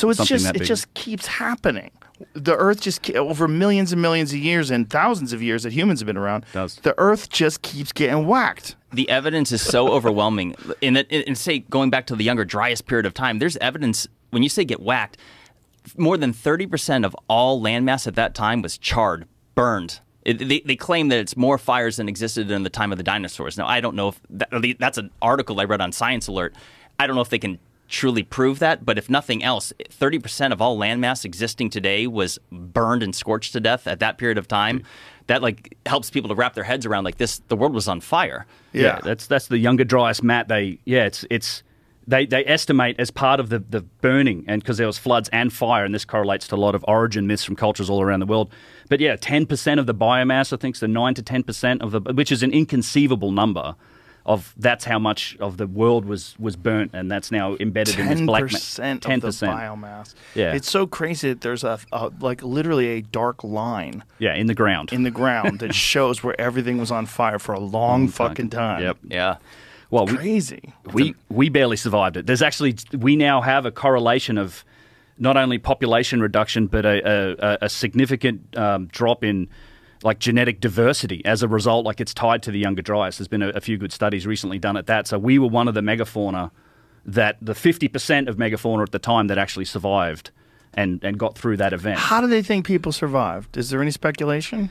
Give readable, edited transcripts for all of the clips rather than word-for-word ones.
So it's something just that big. it just keeps happening. The Earth just over millions and millions of years and thousands of years that humans have been around. The Earth just keeps getting whacked. The evidence is so overwhelming. In say going back to the Younger Dryas period of time, there's evidence when you say get whacked. More than 30% of all landmass at that time was charred, burned. They claim that it's more fires than existed in the time of the dinosaurs. Now, I don't know if that's an article I read on Science Alert. I don't know if they can truly prove that, but if nothing else, 30% of all landmass existing today was burned and scorched to death at that period of time. That like helps people to wrap their heads around like this. The world was on fire. Yeah, that's the Younger Dryas, Matt. They estimate as part of the burning, and because there was floods and fire, and this correlates to a lot of origin myths from cultures all around the world. But yeah, 10% of the biomass, I think, so 9 to 10% of the, which is an inconceivable number. That's how much of the world was burnt, and that's now embedded in this black 10% of the biomass. Yeah, it's so crazy that there's like literally a dark line. Yeah, in the ground. In the ground that shows where everything was on fire for a long fucking time. Yep. Yeah. Well, crazy. We barely survived it. There's actually we now have a correlation of not only population reduction but a significant drop in like genetic diversity as a result. Like it's tied to the Younger Dryas. There's been a few good studies recently done at that. So we were one of the megafauna that the 50% of megafauna at the time that actually survived and got through that event. How do they think people survived? Is there any speculation?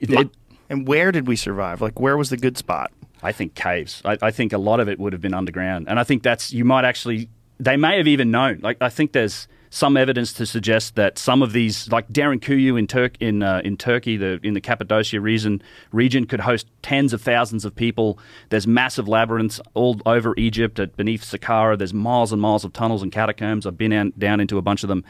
And where did we survive? Like where was the good spot? I think caves. I think a lot of it would have been underground. And I think you might actually, they may have even known. Like I think there's some evidence to suggest that some of these, like Derinkuyu in Turkey, in the Cappadocia region could host tens of thousands of people. There's massive labyrinths all over Egypt, beneath Saqqara. There's miles and miles of tunnels and catacombs. I've been down into a bunch of them.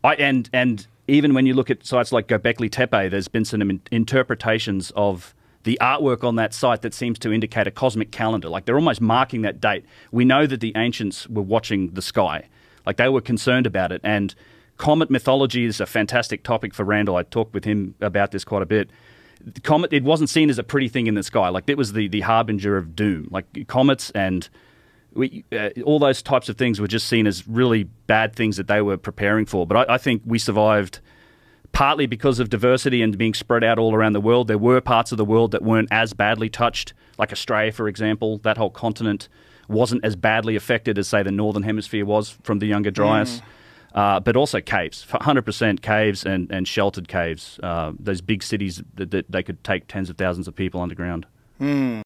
And even when you look at sites like Göbekli Tepe, there's been some interpretations of the artwork on that site that seems to indicate a cosmic calendar. Like they're almost marking that date. We know that the ancients were watching the sky. Like they were concerned about it. And comet mythology is a fantastic topic for Randall. I talked with him about this quite a bit. The comet, it wasn't seen as a pretty thing in the sky. Like it was the harbinger of doom. Like comets and all those types of things were just seen as really bad things that they were preparing for. But I think we survived partly because of diversity and being spread out all around the world. There were parts of the world that weren't as badly touched, like Australia, for example. That whole continent wasn't as badly affected as, say, the Northern Hemisphere was from the Younger Dryas. But also caves, 100% caves and sheltered caves. Those big cities that they could take tens of thousands of people underground.